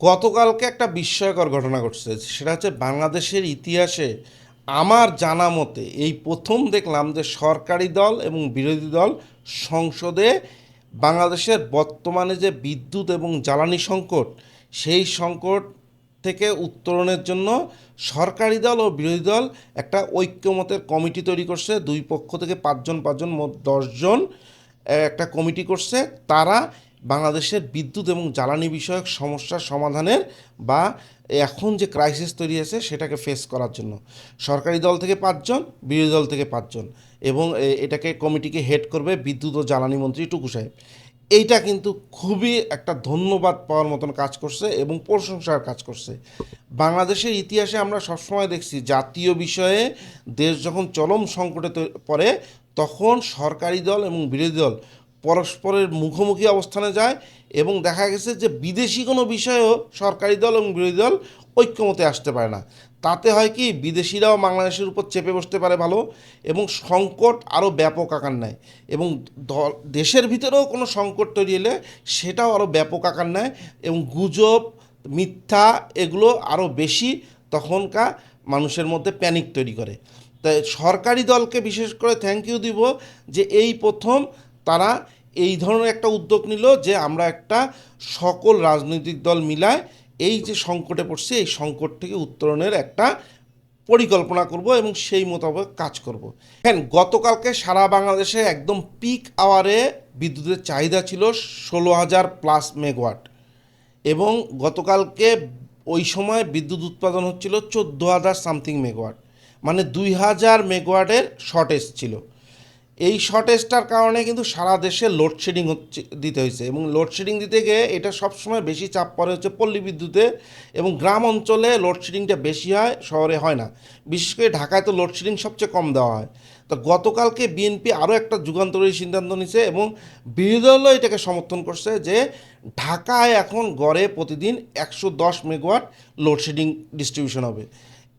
গতকালকে একটা বিস্ময়কর ঘটনা ঘটছে, সেটা হচ্ছে বাংলাদেশের ইতিহাসে আমার জানা মতে এই প্রথম দেখলাম যে সরকারি দল এবং বিরোধী দল সংসদে বাংলাদেশের বর্তমানে যে বিদ্যুৎ এবং জ্বালানি সংকট, সেই সংকট থেকে উত্তরণের জন্য সরকারি দল ও বিরোধী দল একটা ঐক্যমতের কমিটি তৈরি করছে। দুই পক্ষ থেকে পাঁচজন পাঁচজন, মোট 10 জন একটা কমিটি করছে। তারা বাংলাদেশের বিদ্যুৎ এবং জ্বালানি বিষয়ক সমস্যার সমাধানের বা এখন যে ক্রাইসিস তৈরি আছে সেটাকে ফেস করার জন্য সরকারি দল থেকে 5 জন, বিরোধী দল থেকে 5 জন, এবং এটাকে কমিটিকে হেড করবে বিদ্যুৎ ও জ্বালানি মন্ত্রী টুকু সাহেব। এইটা কিন্তু খুবই একটা ধন্যবাদ পাওয়ার মতন কাজ করছে এবং প্রশংসার কাজ করছে। বাংলাদেশের ইতিহাসে আমরা সবসময় দেখছি জাতীয় বিষয়ে দেশ যখন চরম সংকটে পড়ে তখন সরকারি দল এবং বিরোধী দল পরস্পরের মুখোমুখি অবস্থানে যায়, এবং দেখা গেছে যে বিদেশি কোনো বিষয়েও সরকারি দল এবং বিরোধী দল ঐক্যমতে আসতে পারে না। তাতে হয় কি, বিদেশিরাও বাংলাদেশের উপর চেপে বসতে পারে ভালো, এবং সংকট আরও ব্যাপক আকার নেয়, এবং দেশের ভিতরেও কোনো সংকট তৈরি হলে সেটাও আরও ব্যাপক আকার নেয়, এবং গুজব, মিথ্যা, এগুলো আরও বেশি তখনকার মানুষের মধ্যে প্যানিক তৈরি করে। তাই সরকারি দলকে বিশেষ করে থ্যাংক ইউ দিব যে এই প্রথম তারা এই ধরনের একটা উদ্যোগ নিল যে আমরা একটা সকল রাজনৈতিক দল মিলায় এই যে সংকটে পড়ছে এই সংকট থেকে উত্তরণের একটা পরিকল্পনা করব এবং সেই মোতাবেক কাজ করব। হ্যাঁ, গতকালকে সারা বাংলাদেশে একদম পিক আওয়ারে বিদ্যুতের চাহিদা ছিল 16,000+ মেগাওয়াট, এবং গতকালকে ওই সময় বিদ্যুৎ উৎপাদন হচ্ছিল 14,000 সামথিং মেগাওয়াট, মানে 2,000 মেগাওয়াটের শর্টেজ ছিল। এই শর্টেজটার কারণে কিন্তু সারা দেশে লোডশেডিং দিতে হয়েছে, এবং লোডশেডিং দিতে গিয়ে এটা সবসময় বেশি চাপ পড়ে হচ্ছে পল্লী বিদ্যুতে, এবং গ্রাম অঞ্চলে লোডশেডিংটা বেশি হয়, শহরে হয় না। বিশেষ করে ঢাকায় তো লোডশেডিং সবচেয়ে কম দেওয়া হয়। তো গতকালকে বিএনপি আরও একটা যুগান্তরী সিদ্ধান্ত নিছে, এবং বিরোধী দলও এটাকে সমর্থন করছে যে ঢাকায় এখন গড়ে প্রতিদিন 110 মেগাওয়াট লোডশেডিং ডিস্ট্রিবিউশন হবে।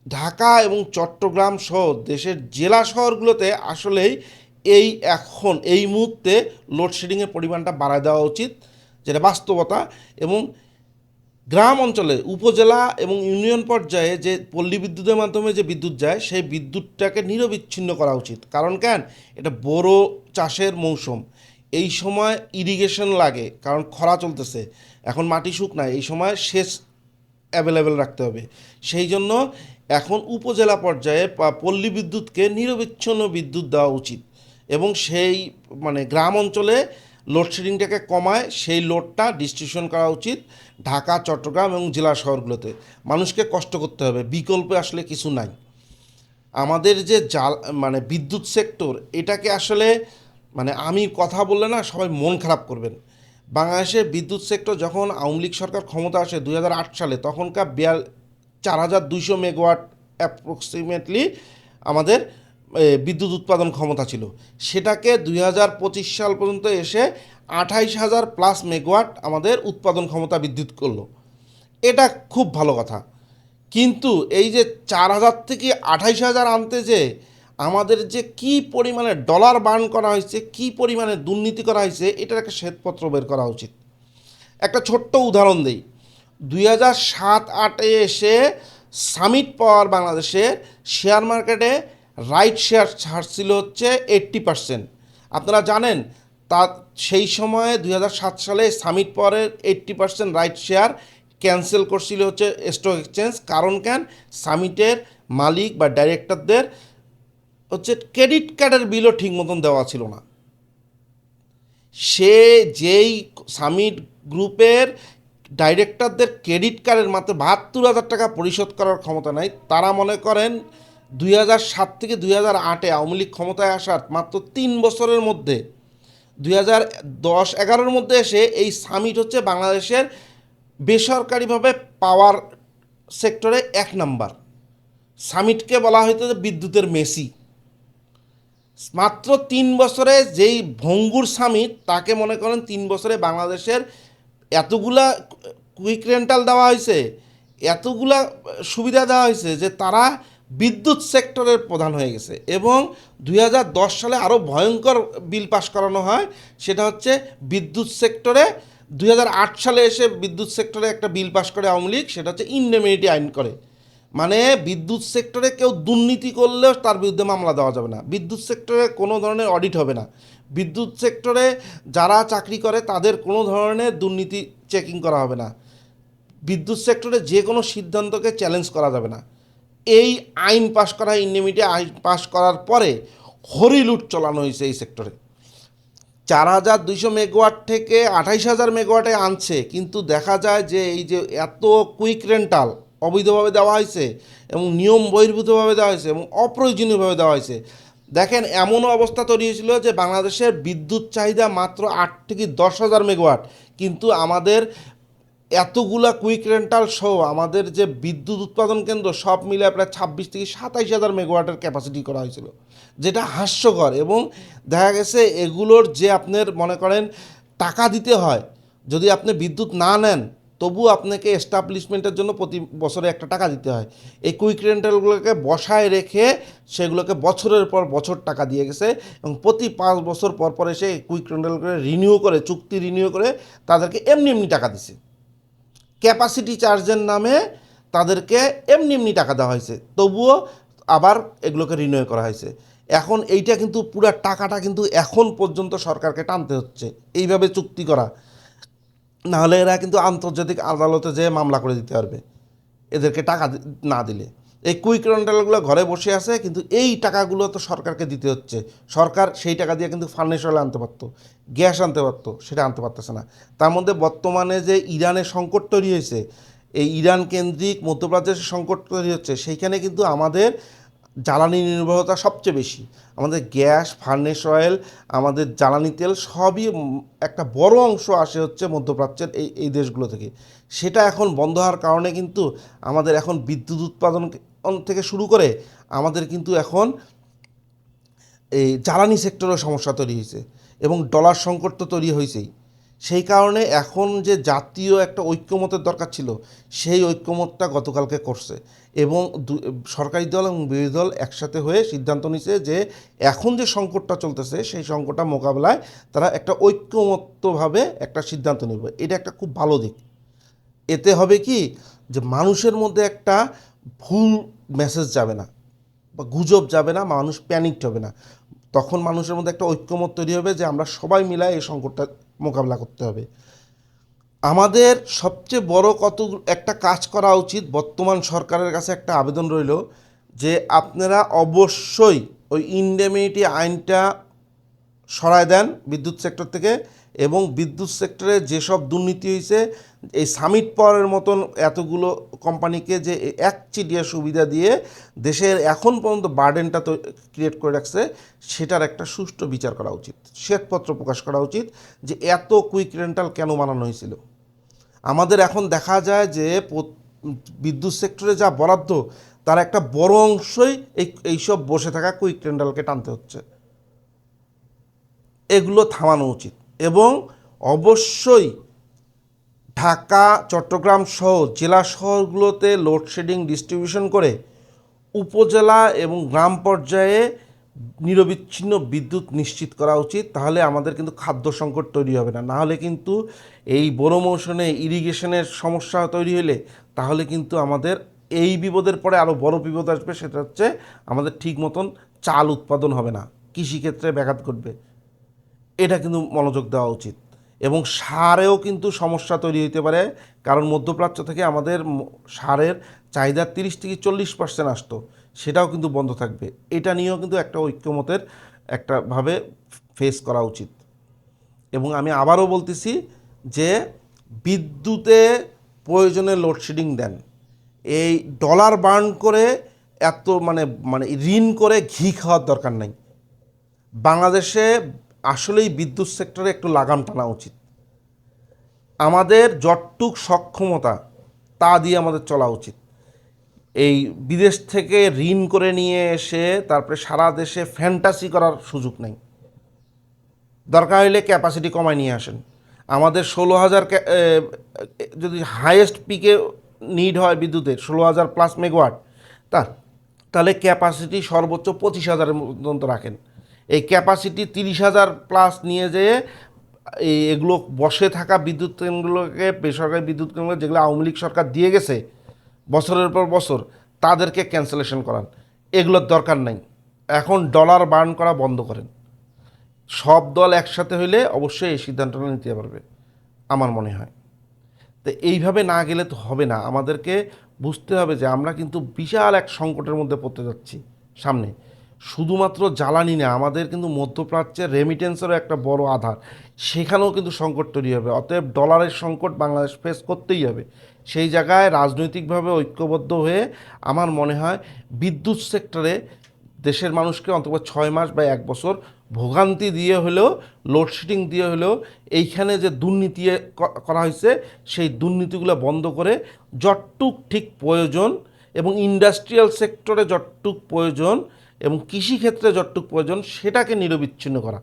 ঢাকা এবং চট্টগ্রাম সহ দেশের জেলা শহরগুলোতে আসলেই এখন এই মুহূর্তে লোডশেডিংয়ের পরিমাণটা বাড়ায় দেওয়া উচিত, যেটা বাস্তবতা। এবং গ্রাম অঞ্চলে উপজেলা এবং ইউনিয়ন পর্যায়ে যে পল্লী বিদ্যুতের মাধ্যমে যে বিদ্যুৎ যায় সেই বিদ্যুৎটাকে নিরবিচ্ছিন্ন করা উচিত। কারণ কেন, এটা বড় চাষের মৌসুম, এই সময় ইরিগেশন লাগে, কারণ খরা চলতেছে, এখন মাটি শুকনায়, এই সময় সেচ অ্যাভেলেবেল রাখতে হবে। সেই জন্য এখন উপজেলা পর্যায়ে পল্লী বিদ্যুৎকে নিরবিচ্ছিন্ন বিদ্যুৎ দেওয়া উচিত, এবং সেই গ্রাম অঞ্চলে লোডশেডিংটাকে কমায় সেই লোডটা ডিস্ট্রিবিউশন করা উচিত ঢাকা, চট্টগ্রাম এবং জেলা শহরগুলোতে। মানুষকে কষ্ট করতে হবে, বিকল্প আসলে কিছু নাই। আমাদের যে বিদ্যুৎ সেক্টর, এটাকে আসলে আমি কথা বললে না সবাই মন খারাপ করবেন। বাংলাদেশের বিদ্যুৎ সেক্টর যখন আওয়ামী লীগ সরকার ক্ষমতা আসে 2008 সালে, তখনকার 4,200 মেগাওয়াট অ্যাপ্রক্সিমেটলি আমাদের বিদ্যুৎ উৎপাদন ক্ষমতা ছিল। সেটাকে 2025 সাল পর্যন্ত এসে 28,000+ মেগাওয়াট আমাদের উৎপাদন ক্ষমতা বিদ্যুৎ করলো। এটা খুব ভালো কথা, কিন্তু এই যে 4,000 থেকে 28,000 আনতে যে আমাদের যে কি পরিমাণে ডলার বার্ন করা হয়েছে, কি পরিমাণে দুর্নীতি করা হয়েছে, এটার একটা শ্বেতপত্র বের করা উচিত। একটা ছোট্ট উদাহরণ দিই, 2007-8-এ এসে সামিট পাওয়ার বাংলাদেশের শেয়ার মার্কেটে রাইট শেয়ার ছাড়ছিল হচ্ছে 80%। আপনারা জানেন তা সেই সময়ে 2007 সালে সামিট পাওয়ারের 80% রাইট শেয়ার ক্যান্সেল করছিল হচ্ছে স্টক এক্সচেঞ্জ। কারণ কেন, সামিটের মালিক বা ডাইরেক্টরদের হচ্ছে ক্রেডিট কার্ডের বিলও ঠিক মতন দেওয়া ছিল না। সে যেই সামিট গ্রুপের ডাইরেক্টরদের ক্রেডিট কার্ডের মাত্র 72,000 টাকা পরিশোধ করার ক্ষমতা নাই, তারা মনে করেন 2007 থেকে 2008-এ আওয়ামী লীগ ক্ষমতায় আসার মাত্র 3 বছরের মধ্যে 2010-11-এর মধ্যে এসে এই সামিট হচ্ছে বাংলাদেশের বেসরকারিভাবে পাওয়ার সেক্টরে 1 নাম্বার। সামিটকে বলা হয়তো যে বিদ্যুতের মেসি। মাত্র 3 বছরে যেই ভঙ্গুর সামিট, তাকে মনে করেন 3 বছরে বাংলাদেশের এতগুলা কুইক রেন্টাল দেওয়া হয়েছে, এতগুলা সুবিধা দেওয়া হয়েছে যে তারা বিদ্যুৎ সেক্টরের প্রধান হয়ে গেছে। এবং 2010 সালে আরও ভয়ঙ্কর বিল পাস করানো হয়, সেটা হচ্ছে বিদ্যুৎ সেক্টরে 2008 সালে এসে বিদ্যুৎ সেক্টরে একটা বিল পাস করে আওয়ামী লীগ, সেটা হচ্ছে ইনডেমনিটি আইন করে। মানে বিদ্যুৎ সেক্টরে কেউ দুর্নীতি করলেও তার বিরুদ্ধে মামলা দেওয়া যাবে না, বিদ্যুৎ সেক্টরে কোনো ধরনের অডিট হবে না, বিদ্যুৎ সেক্টরে যারা চাকরি করে তাদের কোনো ধরনের দুর্নীতি চেকিং করা হবে না, বিদ্যুৎ সেক্টরে যে কোনো সিদ্ধান্তকে চ্যালেঞ্জ করা যাবে না। এই আইন পাশ করা, ইনডেমনিটি আইন পাশ করার পরে হরিলুট চালানো হয়েছে এই সেক্টরে। 4200 মেগাওয়াট থেকে 28,000 মেগাওয়াটে আনছে, কিন্তু দেখা যায় যে এই যে এত কুইক রেন্টাল অবৈধভাবে দেওয়া হয়েছে এবং নিয়ম বহির্ভূতভাবে দেওয়া হয়েছে এবং অপ্রয়োজনীয়ভাবে দেওয়া হয়েছে। দেখেন, এমনও অবস্থা তৈরি হয়েছিল যে বাংলাদেশের বিদ্যুৎ চাহিদা মাত্র 8 থেকে 10,000 মেগাওয়াট, কিন্তু আমাদের এতগুলা কুইক রেন্টাল সহ আমাদের যে বিদ্যুৎ উৎপাদন কেন্দ্র সব মিলে প্রায় 26 থেকে 27,000 মেগাওয়াটের ক্যাপাসিটি করা হয়েছিল, যেটা হাস্যকর। এবং দেখা গেছে এগুলোর যে আপনার মনে করেন টাকা দিতে হয়, যদি আপনি বিদ্যুৎ না নেন তবু আপনাকে এস্টাবলিশমেন্টের জন্য প্রতি বছরে একটা টাকা দিতে হয়। এই কুইক রেন্টালগুলোকে বসায় রেখে সেগুলোকে বছরের পর বছর টাকা দিয়ে গেছে এবং প্রতি 5 বছর পর পর এসে কুইক রেন্টালগুলো রিনিউ করে, চুক্তি রিনিউ করে তাদেরকে এমনি এমনি টাকা দিছে। ক্যাপাসিটি চার্জের নামে তাদেরকে এমনি এমনি টাকা দেওয়া হয়েছে, তবুও আবার এগুলোকে রিনিউ করা হয়েছে। এখন এইটা কিন্তু পুরা টাকাটা কিন্তু এখন পর্যন্ত সরকারকে টানতে হচ্ছে এইভাবে চুক্তি করা, নাহলে এরা কিন্তু আন্তর্জাতিক আদালতে যেয়ে মামলা করে দিতে পারবে এদেরকে টাকা না দিলে। এই কুইক রেন্টালগুলো ঘরে বসে আছে, কিন্তু এই টাকাগুলো তো সরকারকে দিতে হচ্ছে। সরকার সেই টাকা দিয়ে কিন্তু ফার্নেস অয়েল আনতে পারতো, গ্যাস আনতে পারতো, সেটা আনতে পারতেছে না। তার মধ্যে বর্তমানে যে ইরানের সংকট তৈরি হয়েছে, এই ইরান কেন্দ্রিক মধ্যপ্রাচ্যের সংকট তৈরি হচ্ছে, সেইখানে কিন্তু আমাদের জ্বালানি নির্ভরতা সবচেয়ে বেশি। আমাদের গ্যাস, ফার্নেস অয়েল, আমাদের জ্বালানি তেল সবই একটা বড় অংশ আসে হচ্ছে মধ্যপ্রাচ্যের এই দেশগুলো থেকে। সেটা এখন বন্ধ হওয়ার কারণে কিন্তু আমাদের এখন বিদ্যুৎ উৎপাদন থেকে শুরু করে আমাদের কিন্তু এখন এই জ্বালানি সেক্টরেও সমস্যা তৈরি হয়েছে এবং ডলার সংকট তো তৈরি হয়েছেই। সেই কারণে এখন যে জাতীয় একটা ঐক্যমতের দরকার ছিল, সেই ঐক্যমতটা গতকালকে করছে এবং সরকারি দল এবং বিরোধী দল একসাথে হয়ে সিদ্ধান্ত নিছে যে এখন যে সংকটটা চলতেছে সেই সংকটটা মোকাবেলায় তারা একটা ঐক্যমত্যভাবে একটা সিদ্ধান্ত নেবে। এটা একটা খুব ভালো দিক। এতে হবে কি, যে মানুষের মধ্যে একটা ভুল মেসেজ যাবে না বা গুজব যাবে না, মানুষ প্যানিকড হবে না। তখন মানুষের মধ্যে একটা ঐক্যমত তৈরি হবে যে আমরা সবাই মিলে এই সংকটটা মোকাবিলা করতে হবে। আমাদের সবচেয়ে বড় একটা কাজ করা উচিত, বর্তমান সরকারের কাছে একটা আবেদন রইল যে আপনারা অবশ্যই ওই ইনডেমনিটি আইনটা সরায় দেন বিদ্যুৎ সেক্টর থেকে, এবং বিদ্যুৎ সেক্টরে যেসব দুর্নীতি হয়েছে, এই সামিট পাওয়ারের মতন এতগুলো কোম্পানিকে যে একচেটিয়া সুবিধা দিয়ে দেশের এখন পর্যন্ত বার্ডেনটা তো ক্রিয়েট করে রাখছে, সেটার একটা সুষ্ঠু বিচার করা উচিত, শ্বেতপত্র প্রকাশ করা উচিত যে এত কুইক রেন্টাল কেন বানানো হয়েছিল। আমাদের এখন দেখা যায় যে বিদ্যুৎ সেক্টরে যা বরাদ্দ তার একটা বড় অংশই এইসব বসে থাকা কুইক রেন্টালকে টানতে হচ্ছে। এগুলো থামানো উচিত এবং অবশ্যই ঢাকা, চট্টগ্রাম সহ জেলা শহরগুলোতে লোডশেডিং ডিস্ট্রিবিউশন করে উপজেলা এবং গ্রাম পর্যায়ে নিরবিচ্ছিন্ন বিদ্যুৎ নিশ্চিত করা উচিত। তাহলে আমাদের কিন্তু খাদ্য সংকট তৈরি হবে না। নাহলে কিন্তু এই বড় মৌসুমে ইরিগেশনের সমস্যা তৈরি হলে তাহলে কিন্তু আমাদের এই বিপদের পরে আরও বড় বিপদ আসবে, সেটা হচ্ছে আমাদের ঠিক মতন চাল উৎপাদন হবে না, কৃষিক্ষেত্রে ব্যাঘাত ঘটবে। এটা কিন্তু মনোযোগ দেওয়া উচিত। এবং সারেও কিন্তু সমস্যা তৈরি হতে পারে, কারণ মধ্যপ্রাচ্য থেকে আমাদের সারের চাহিদা 30 থেকে 40% আসতো, সেটাও কিন্তু বন্ধ থাকবে। এটা নিয়েও কিন্তু একটা ঐক্যমতের একটা ভাবে ফেস করা উচিত। এবং আমি আবারও বলতেছি যে বিদ্যুতে প্রয়োজনে লোডশেডিং দেন, এই ডলার বার্ন করে এত মানে মানে ঋণ করে ঘি খাওয়ার দরকার নাই। বাংলাদেশে আসলেই বিদ্যুৎ সেক্টরে একটু লাগাম টানা উচিত। আমাদের যতটুক সক্ষমতা তা দিয়ে আমাদের চলা উচিত। এই বিদেশ থেকে ঋণ করে নিয়ে এসে তারপরে সারা দেশে ফ্যান্টাসি করার সুযোগ নেই। দরকার হলে ক্যাপাসিটি কমায় নিয়ে আসেন। আমাদের 16,000 যদি হাইয়েস্ট পিকে নিড হয় বিদ্যুতের 16,000 প্লাস মেগাওয়াট, তাহলে ক্যাপাসিটি সর্বোচ্চ 25,000 পর্যন্ত রাখেন। এই ক্যাপাসিটি 30,000 প্লাস নিয়ে যেয়ে এগুলো বসে থাকা বিদ্যুৎ কেন্দ্রগুলোকে, বেসরকারি বিদ্যুৎ কেন্দ্র যেগুলো আওয়ামী লীগ সরকার দিয়ে গেছে বছরের পর বছর, তাদেরকে ক্যান্সেলেশন করান। এগুলোর দরকার নাই। এখন ডলার বার্ন করা বন্ধ করেন। সব দল একসাথে হইলে অবশ্যই এই সিদ্ধান্তটা নিতে পারবে আমার মনে হয়। তো এইভাবে না গেলে তো হবে না। আমাদেরকে বুঝতে হবে যে আমরা কিন্তু বিশাল এক সংকটের মধ্যে পড়তে যাচ্ছি সামনে। শুধুমাত্র জ্বালানি না, আমাদের কিন্তু মধ্যপ্রাচ্যের রেমিটেন্সেরও একটা বড় আধার, সেখানেও কিন্তু সংকট তৈরি হবে। অতএব ডলারের সংকট বাংলাদেশ ফেস করতেই হবে। সেই জায়গায় রাজনৈতিকভাবে ঐক্যবদ্ধ হয়ে আমার মনে হয় বিদ্যুৎ সেক্টরে দেশের মানুষকে অন্তত 6 মাস বা 1 বছর ভোগান্তি দিয়ে হলেও, লোডশেডিং দিয়ে হলেও, এইখানে যে দুর্নীতি করা হয়েছে সেই দুর্নীতিগুলো বন্ধ করে যতটুক ঠিক প্রয়োজন, এবং ইন্ডাস্ট্রিয়াল সেক্টরে যতটুক প্রয়োজন এবং কৃষিক্ষেত্রে যতটুক প্রয়োজন সেটাকে নিরবিচ্ছিন্ন করা।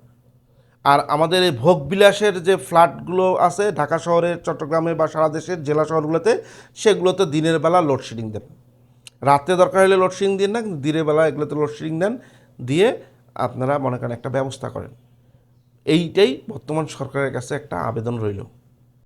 আর আমাদের এই ভোগবিলাসের যে ফ্ল্যাটগুলো আছে ঢাকা শহরে, চট্টগ্রামে বা সারা দেশের জেলা শহরগুলোতে, সেগুলোতে দিনের বেলা লোডশেডিং দেন। রাতে দরকার হলে লোডশেডিং দিন না, কিন্তু দিনের বেলা এগুলোতে লোডশেডিং দেন, দিয়ে আপনারা মনে করেন একটা ব্যবস্থা করেন। এইটাই বর্তমান সরকারের কাছে একটা আবেদন রইল।